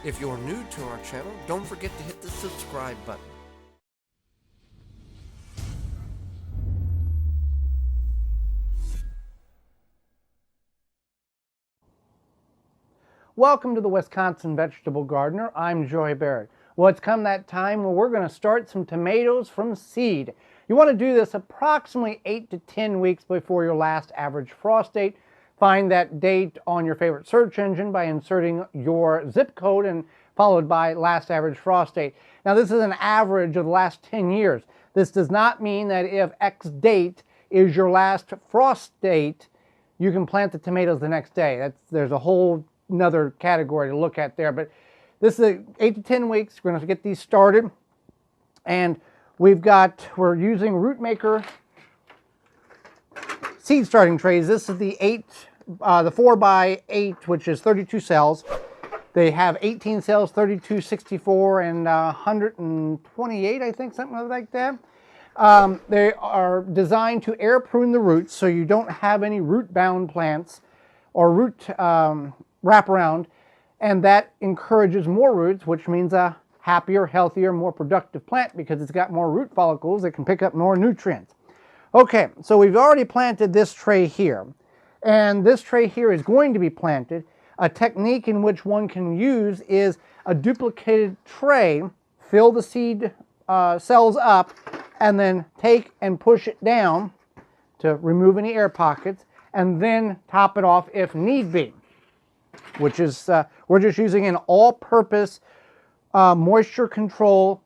If you're new to our channel, don't forget to hit the subscribe button. Welcome to the Wisconsin Vegetable Gardener. I'm Joy Barrett. Well, it's come that time where we're going to start some tomatoes from seed. You want to do this approximately 8 to 10 weeks before your last average frost date. Find that date on your favorite search engine by inserting your zip code and followed by last average frost date. Now, this is an average of the last 10 years. This does not mean that if X date is your last frost date, you can plant the tomatoes the next day. There's a whole another category to look at there, but this is 8 to 10 weeks. We're going to get these started, and we're using Root Maker seed starting trays. This is the 4x8, which is 32 cells. They have 18 cells, 32, 64, and 128, I think, something like that. They are designed to air prune the roots so you don't have any root-bound plants or root wraparound, and that encourages more roots, which means a happier, healthier, more productive plant because it's got more root follicles that can pick up more nutrients. Okay, so we've already planted this tray here, and this tray here is going to be planted. A technique in which one can use is a duplicated tray, fill the seed cells up, and then take and push it down to remove any air pockets, and then top it off if need be, which is, we're just using an all-purpose moisture control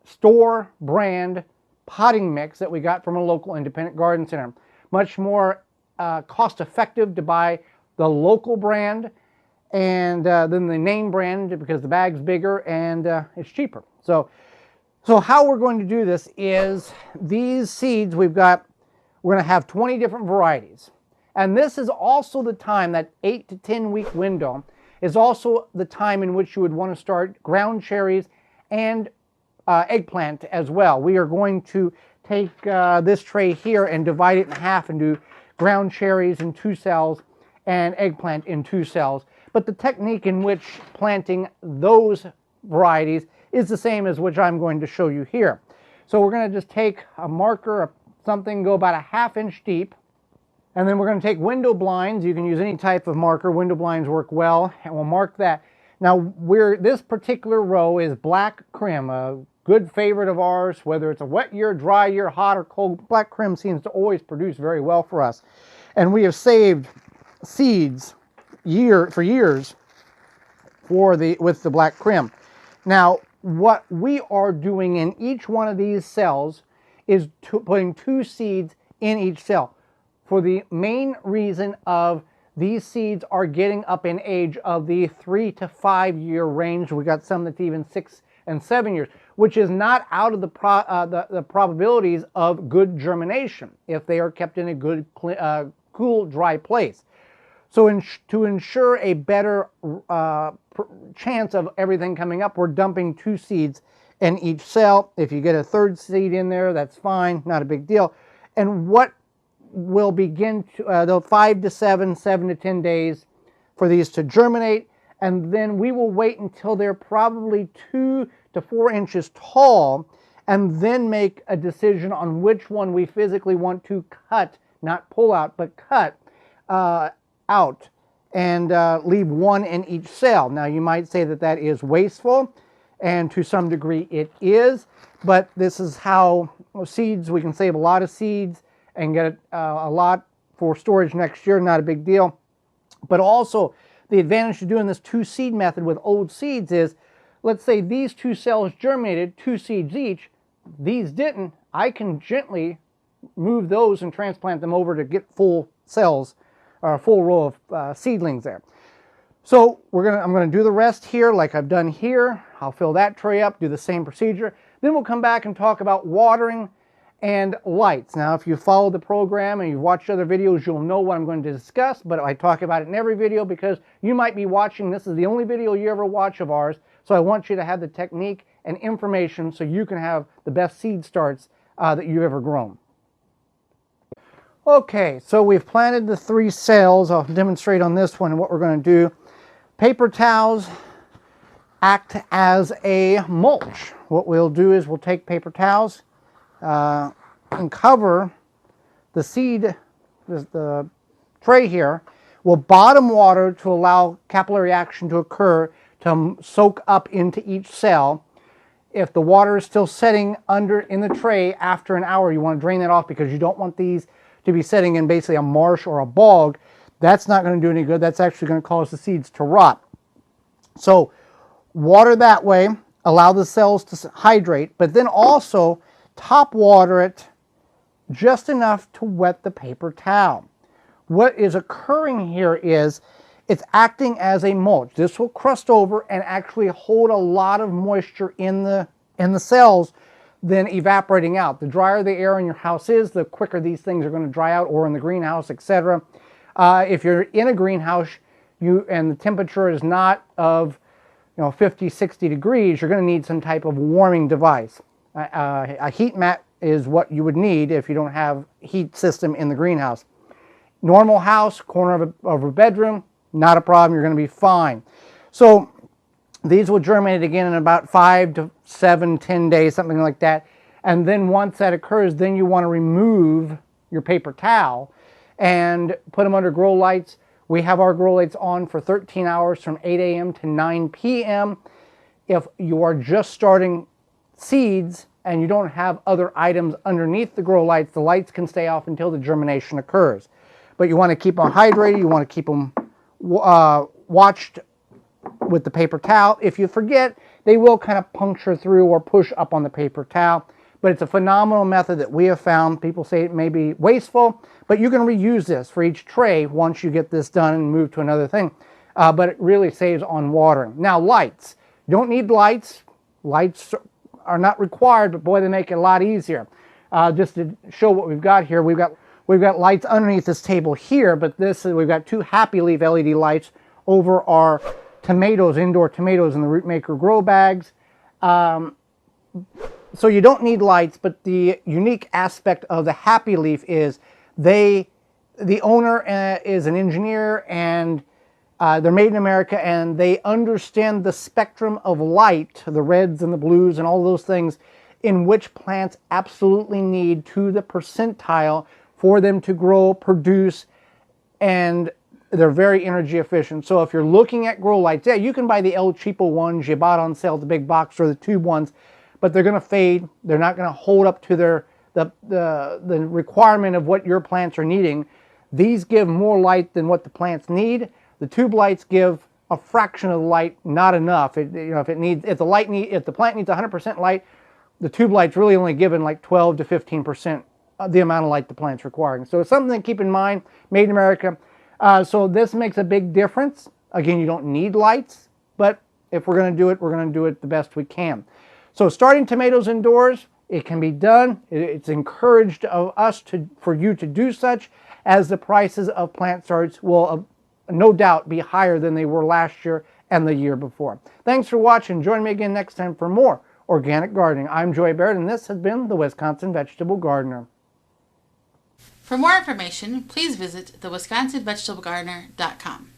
store brand potting mix that we got from a local independent garden center. Much more cost-effective to buy the local brand and than the name brand because the bag's bigger and it's cheaper. So how we're going to do this is these seeds we're going to have 20 different varieties. And this is also the time, that 8 to 10 week window, is also the time in which you would want to start ground cherries and eggplant as well. We are going to take this tray here and divide it in half and do ground cherries in 2 cells and eggplant in 2 cells. But the technique in which planting those varieties is the same as which I'm going to show you here. So we're going to just take a marker or something, go about a ½ inch deep. And then we're going to take window blinds. You can use any type of marker. Window blinds work well, and we'll mark that. Now, this particular row is black crim, a good favorite of ours, whether it's a wet year, dry year, hot or cold. Black crim seems to always produce very well for us. And we have saved seeds for years with the black crim. Now, what we are doing in each one of these cells is putting 2 seeds in each cell, for the main reason of these seeds are getting up in age of the 3 to 5 year range. We got some that's even 6 and 7 years, which is not out of the probabilities of good germination if they are kept in a good, cool, dry place. So to ensure a better chance of everything coming up, we're dumping 2 seeds in each cell. If you get a 3rd seed in there, that's fine, not a big deal. And what will begin to 5 to 7, 7 to 10 days for these to germinate, and then we will wait until they're probably 2 to 4 inches tall, and then make a decision on which one we physically want to cut, not pull out, but cut out, and leave 1 in each cell. Now, you might say that that is wasteful, and to some degree it is, but this is how seeds, we can save a lot of seeds and get a lot for storage next year, not a big deal. But also, the advantage of doing this 2 seed method with old seeds is, let's say these 2 cells germinated, 2 seeds each, these didn't, I can gently move those and transplant them over to get full cells, or a full row of seedlings there. So I'm going to do the rest here like I've done here. I'll fill that tray up, do the same procedure. Then we'll come back and talk about watering and lights. Now, if you follow the program and you've watched other videos, you'll know what I'm going to discuss, but I talk about it in every video because you might be watching, this is the only video you ever watch of ours, so I want you to have the technique and information so you can have the best seed starts that you've ever grown. Okay, so we've planted the 3 cells. I'll demonstrate on this one what we're going to do. Paper towels, act as a mulch. What we'll do is we'll take paper towels and cover the seed, the tray here. We'll bottom water to allow capillary action to occur to soak up into each cell. If the water is still setting under in the tray after an hour, you want to drain that off because you don't want these to be setting in basically a marsh or a bog. That's not going to do any good. That's actually going to cause the seeds to rot. So water that way, allow the cells to hydrate, but then also top water it just enough to wet the paper towel. What is occurring here is it's acting as a mulch. This will crust over and actually hold a lot of moisture in the cells than evaporating out. The drier the air in your house is, the quicker these things are going to dry out, or in the greenhouse, etc. If you're in a greenhouse and the temperature is not of 50, 60 degrees, you're going to need some type of warming device. A heat mat is what you would need if you don't have heat system in the greenhouse. Normal house, corner of a bedroom, not a problem. You're going to be fine. So these will germinate again in about 5 to 7, 10 days, something like that. And then once that occurs, then you want to remove your paper towel and put them under grow lights. We have our grow lights on for 13 hours from 8 a.m. to 9 p.m. If you are just starting seeds and you don't have other items underneath the grow lights, the lights can stay off until the germination occurs. But you want to keep them hydrated. You want to keep them watched with the paper towel. If you forget, they will kind of puncture through or push up on the paper towel. But it's a phenomenal method that we have found. People say it may be wasteful, but you can reuse this for each tray once you get this done and move to another thing. But it really saves on watering. Now, lights. You don't need lights. Lights are not required, but boy, they make it a lot easier. Just to show what we've got here, we've got lights underneath this table here, but we've got 2 Happy Leaf LED lights over our tomatoes, indoor tomatoes in the Root Maker grow bags. So you don't need lights, but the unique aspect of the Happy Leaf is the owner is an engineer, and they're made in America, and they understand the spectrum of light, the reds and the blues and all those things, in which plants absolutely need to the percentile for them to grow, produce, and they're very energy efficient. So if you're looking at grow lights, yeah, you can buy the El Cheapo ones you bought on sale at the big box, or the tube ones, but they're going to fade. They're not going to hold up to the requirement of what your plants are needing. These give more light than what the plants need. The tube lights give a fraction of the light, not enough. If the plant needs 100% light, the tube light's really only given like 12 to 15% of the amount of light the plant's requiring. So it's something to keep in mind. Made in America. So this makes a big difference. Again, you don't need lights, but if we're going to do it, we're going to do it the best we can. So starting tomatoes indoors, it can be done. It's encouraged of us for you to do such, as the prices of plant starts will no doubt be higher than they were last year and the year before. Thanks for watching. Join me again next time for more organic gardening. I'm Joy Baird, and this has been the Wisconsin Vegetable Gardener. For more information, please visit thewisconsinvegetablegardener.com.